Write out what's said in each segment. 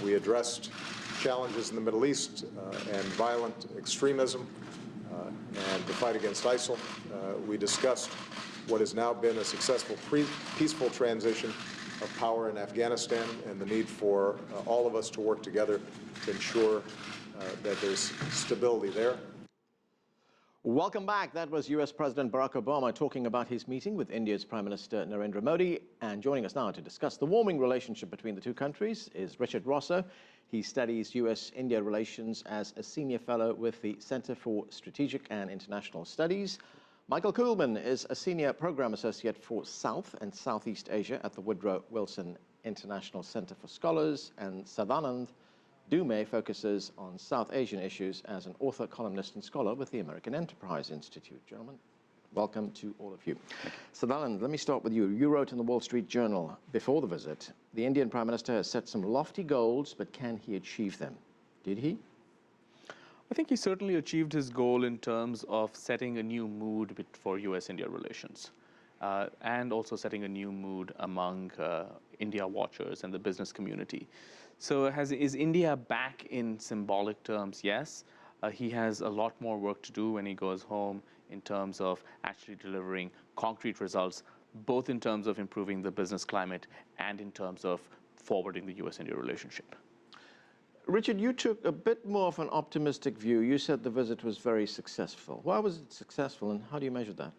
We addressed challenges in the Middle East and violent extremism and the fight against ISIL. We discussed what has now been a successful peaceful transition of power in Afghanistan and the need for all of us to work together to ensure that there's stability there. Welcome back. That was U.S. President Barack Obama talking about his meeting with India's Prime Minister Narendra Modi. And joining us now to discuss the warming relationship between the two countries is Richard Rossow. He studies U.S.-India relations as a senior fellow with the Center for Strategic and International Studies. Michael Kugelman is a senior program associate for South and Southeast Asia at the Woodrow Wilson International Center for Scholars. And Sadanand Dhume focuses on South Asian issues as an author, columnist, and scholar with the American Enterprise Institute. Gentlemen, welcome to all of you. Sadanand, let me start with you. You wrote in the Wall Street Journal before the visit, the Indian Prime Minister has set some lofty goals, but can he achieve them? Did he? I think he certainly achieved his goal in terms of setting a new mood for U.S.-India relations. And also setting a new mood among India watchers and the business community. So is India back in symbolic terms? Yes. He has a lot more work to do when he goes home in terms of actually delivering concrete results, both in terms of improving the business climate and in terms of forwarding the U.S.-India relationship. Richard, you took a bit more of an optimistic view. You said the visit was very successful. Why was it successful, and how do you measure that?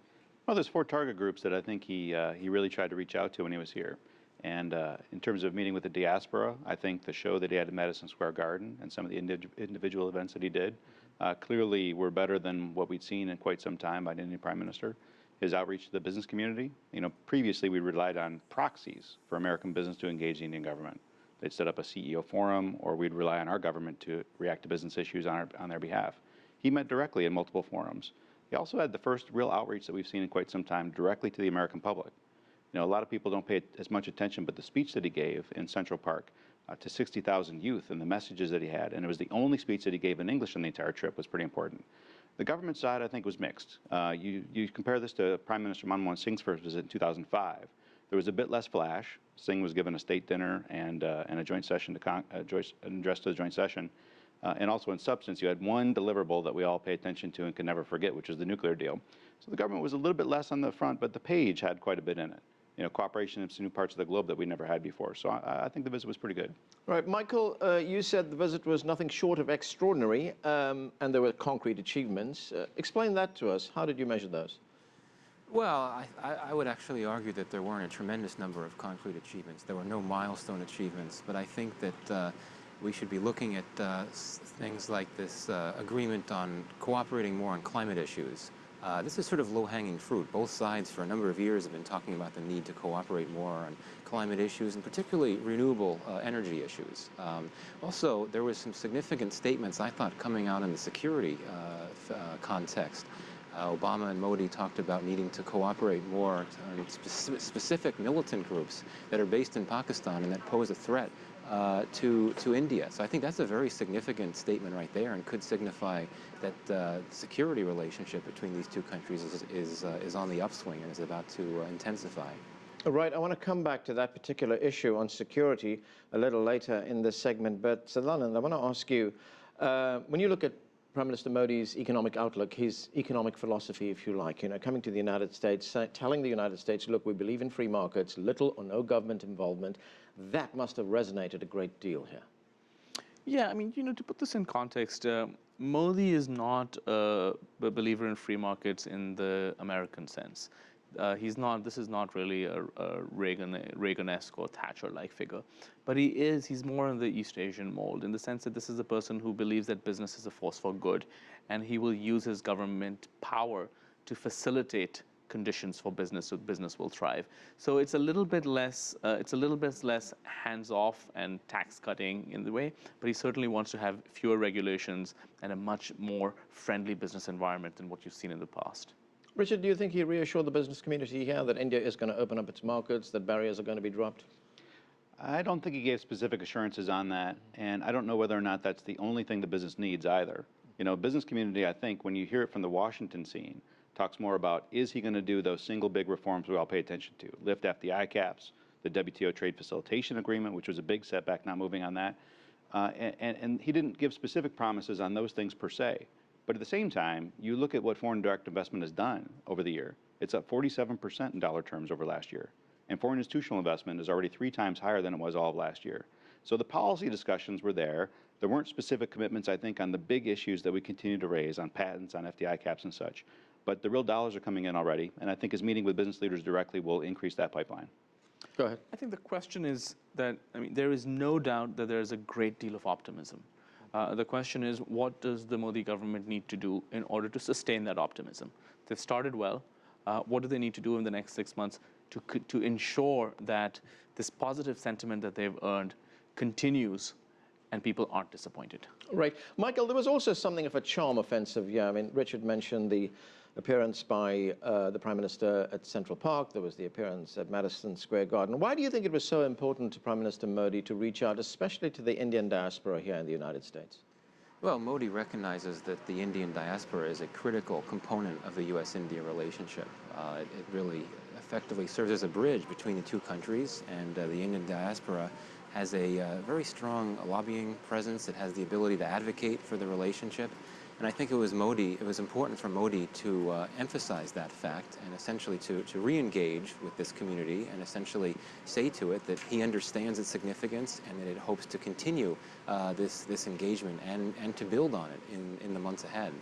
Well, there's 4 target groups that I think he really tried to reach out to when he was here. And in terms of meeting with the diaspora, I think the show that he had at Madison Square Garden and some of the individual events that he did clearly were better than what we'd seen in quite some time by an Indian Prime Minister. His outreach to the business community, previously we relied on proxies for American business to engage the Indian government. They'd set up a CEO forum, or we'd rely on our government to react to business issues on their behalf. He met directly in multiple forums. He also had the first real outreach that we've seen in quite some time directly to the American public. A lot of people don't pay as much attention, but the speech that he gave in Central Park to 60,000 youth and the messages that he had, and it was the only speech that he gave in English on the entire trip, was pretty important. The government side, I think, was mixed. You compare this to Prime Minister Manmohan Singh's first visit in 2005. There was a bit less flash. Singh was given a state dinner and a joint session, an address to the joint session. And also in substance, you had one deliverable that we all pay attention to and can never forget, which was the nuclear deal. So the government was a little bit less on the front, but the page had quite a bit in it. Cooperation in some new parts of the globe that we never had before. So I think the visit was pretty good. All right, Michael, you said the visit was nothing short of extraordinary, and there were concrete achievements. Explain that to us. How did you measure those? Well, I would actually argue that there weren't a tremendous number of concrete achievements. There were no milestone achievements, but I think that we should be looking at things like this agreement on cooperating more on climate issues. This is sort of low-hanging fruit. Both sides for a number of years have been talking about the need to cooperate more on climate issues, and particularly renewable energy issues. Also, there was some significant statements, I thought, coming out in the security context. Obama and Modi talked about needing to cooperate more on specific militant groups that are based in Pakistan and that pose a threat to India. So I think that's a very significant statement right there, and could signify that the security relationship between these two countries is on the upswing and is about to intensify. All right, I want to come back to that particular issue on security a little later in this segment, but Sadanand, I want to ask you, when you look at Prime Minister Modi's economic outlook, his economic philosophy, if you like, coming to the United States, telling the United States, look, we believe in free markets, little or no government involvement, that must have resonated a great deal here. Yeah, I mean, to put this in context, Modi is not a believer in free markets in the American sense. This is not really a Reagan-esque or Thatcher-like figure. But he's more in the East Asian mold, in the sense that this is a person who believes that business is a force for good, and he will use his government power to facilitate conditions for business so business will thrive. So it's a little bit less hands-off and tax cutting in the way, but he certainly wants to have fewer regulations and a much more friendly business environment than what you've seen in the past. Richard, do you think he reassured the business community here that India is going to open up its markets, that barriers are going to be dropped? I don't think he gave specific assurances on that, and I don't know whether or not that's the only thing the business needs either. Business community, I think, when you hear it from the Washington scene, talks more about, is he going to do those single big reforms we all pay attention to? Lift FDI caps, the WTO trade facilitation agreement, which was a big setback, not moving on that. And he didn't give specific promises on those things per se. But at the same time, you look at what foreign direct investment has done over the year. It's up 47% in dollar terms over last year. And foreign institutional investment is already 3 times higher than it was all of last year. So the policy discussions were there. There weren't specific commitments, I think, on the big issues that we continue to raise, on patents, on FDI caps and such. But the real dollars are coming in already. And I think his meeting with business leaders directly will increase that pipeline. Go ahead. I think the question is that, I mean, there is no doubt that there is a great deal of optimism. The question is, what does the Modi government need to do in order to sustain that optimism? They've started well. What do they need to do in the next 6 months to ensure that this positive sentiment that they've earned continues and people aren't disappointed? Right. Michael, there was also something of a charm offensive. Yeah, I mean, Richard mentioned the appearance by the Prime Minister at Central Park. There was the appearance at Madison Square Garden. Why do you think it was so important to Prime Minister Modi to reach out, especially to the Indian diaspora here in the United States? Well, Modi recognizes that the Indian diaspora is a critical component of the U.S.-India relationship. It really effectively serves as a bridge between the two countries, and the Indian diaspora has a very strong lobbying presence. It has the ability to advocate for the relationship. And I think it was important for Modi to emphasize that fact and essentially to re-engage with this community and essentially say to it that he understands its significance and that it hopes to continue this engagement and to build on it in the months ahead.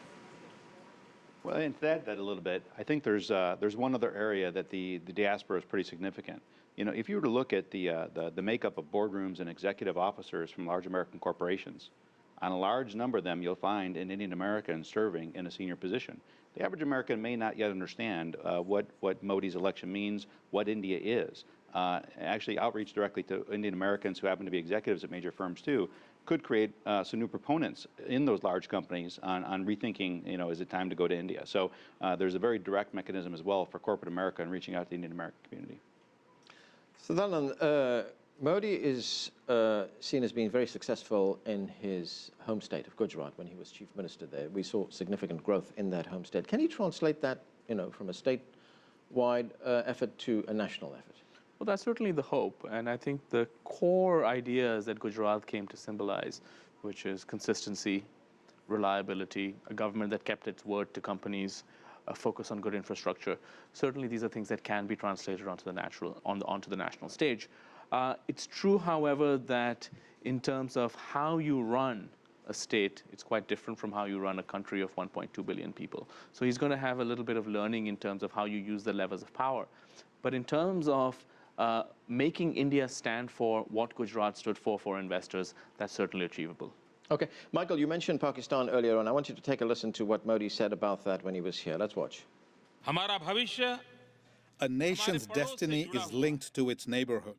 Well, and to add that a little bit, I think there's one other area that the diaspora is pretty significant. You know, if you were to look at the makeup of boardrooms and executive officers from large American corporations, on a large number of them, you'll find an Indian American serving in a senior position. The average American may not yet understand what Modi's election means, what India is. Actually, outreach directly to Indian Americans who happen to be executives at major firms too could create some new proponents in those large companies on rethinking, you know, is it time to go to India? So there's a very direct mechanism as well for corporate America in reaching out to the Indian American community. Sadanand, Modi is seen as being very successful in his home state of Gujarat when he was chief minister there. We saw significant growth in that home state. Can you translate that, you know, from a statewide effort to a national effort? Well, that's certainly the hope. And I think the core ideas that Gujarat came to symbolize, which is consistency, reliability, a government that kept its word to companies, a focus on good infrastructure. Certainly, these are things that can be translated onto the national stage. It's true, however, that in terms of how you run a state, it's quite different from how you run a country of 1.2 billion people. So he's going to have a little bit of learning in terms of how you use the levers of power. But in terms of making India stand for what Gujarat stood for investors, that's certainly achievable. Okay. Michael, you mentioned Pakistan earlier on. I want you to take a listen to what Modi said about that when he was here. Let's watch. A nation's destiny is linked to its neighborhood.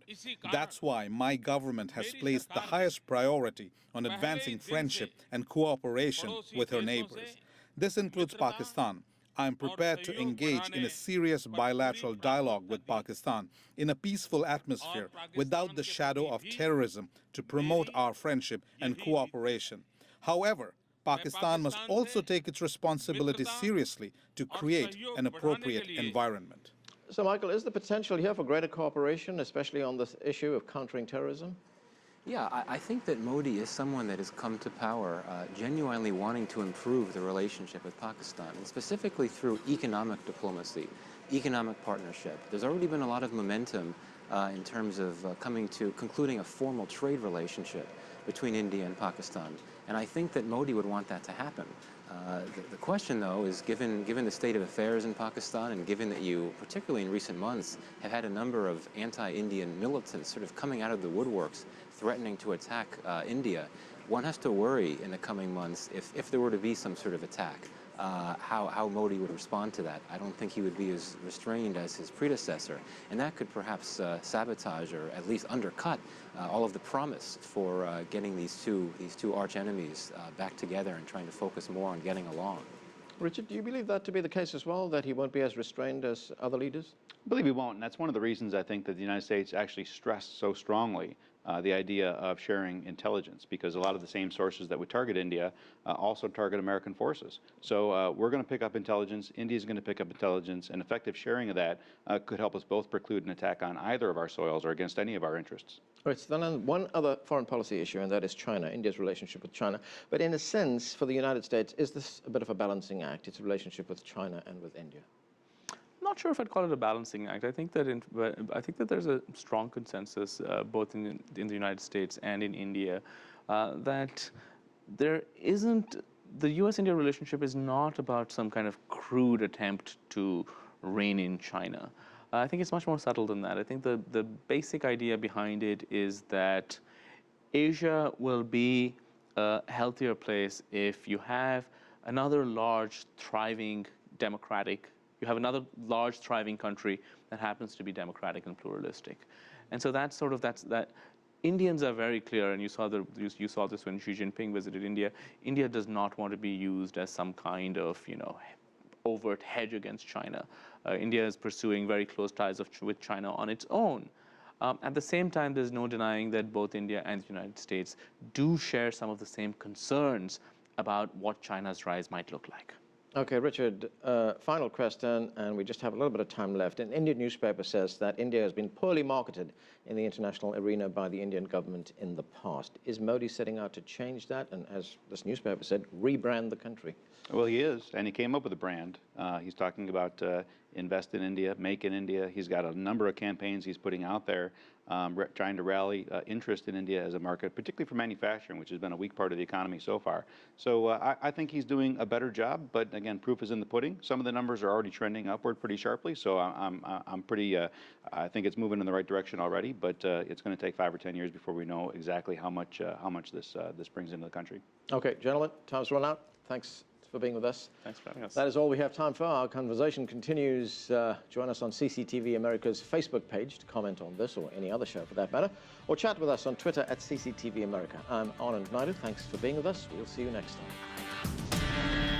That's why my government has placed the highest priority on advancing friendship and cooperation with her neighbors. This includes Pakistan. I am prepared to engage in a serious bilateral dialogue with Pakistan in a peaceful atmosphere without the shadow of terrorism to promote our friendship and cooperation. However, Pakistan must also take its responsibility seriously to create an appropriate environment. So, Michael, is the potential here for greater cooperation, especially on this issue of countering terrorism? Yeah, I think that Modi is someone that has come to power genuinely wanting to improve the relationship with Pakistan, and specifically through economic diplomacy, economic partnership. There's already been a lot of momentum in terms of concluding a formal trade relationship between India and Pakistan. And I think that Modi would want that to happen. The question, though, is given the state of affairs in Pakistan and given that you, particularly in recent months, have had a number of anti-Indian militants sort of coming out of the woodworks threatening to attack India, one has to worry in the coming months if there were to be some sort of attack, how Modi would respond to that. I don't think he would be as restrained as his predecessor, and that could perhaps sabotage or at least undercut all of the promise for getting these two arch enemies back together and trying to focus more on getting along. Richard, do you believe that to be the case as well, that he won't be as restrained as other leaders? I believe he won't, and that's one of the reasons I think that the United States actually stressed so strongly the idea of sharing intelligence, because a lot of the same sources that would target India also target American forces. So we're going to pick up intelligence, India's going to pick up intelligence, and effective sharing of that could help us both preclude an attack on either of our soils or against any of our interests. Right, so then one other foreign policy issue, and that is China, India's relationship with China. But in a sense, for the United States, is this a bit of a balancing act, its relationship with China and with India? Not sure if I'd call it a balancing act. I think that there's a strong consensus both in the United States and in India that the U.S.-India relationship is not about some kind of crude attempt to rein in China. I think it's much more subtle than that. I think the basic idea behind it is that Asia will be a healthier place if you have another large, thriving, democratic. You have another large, thriving country that happens to be democratic and pluralistic, and so that's that. Indians are very clear, and you saw this when Xi Jinping visited India. India does not want to be used as some kind of overt hedge against China. India is pursuing very close ties with China on its own. At the same time, there's no denying that both India and the United States do share some of the same concerns about what China's rise might look like. Okay, Richard, final question, and we just have a little bit of time left. An Indian newspaper says that India has been poorly marketed in the international arena by the Indian government in the past. Is Modi setting out to change that and, as this newspaper said, rebrand the country? Well, he is, and he came up with a brand. He's talking about invest in India, make in India. He's got a number of campaigns he's putting out there, trying to rally interest in India as a market, particularly for manufacturing, which has been a weak part of the economy so far. So I think he's doing a better job, but again, proof is in the pudding. Some of the numbers are already trending upward pretty sharply, so I'm pretty, I think it's moving in the right direction already, but it's going to take 5 or 10 years before we know exactly how much this brings into the country. Okay, gentlemen, time's run out. Thanks for being with us. Thanks for having us. That is all we have time for. Our conversation continues. Join us on CCTV America's Facebook page to comment on this or any other show for that matter, or chat with us on Twitter at CCTV America. I'm Anand Naidu. Thanks for being with us. We'll see you next time.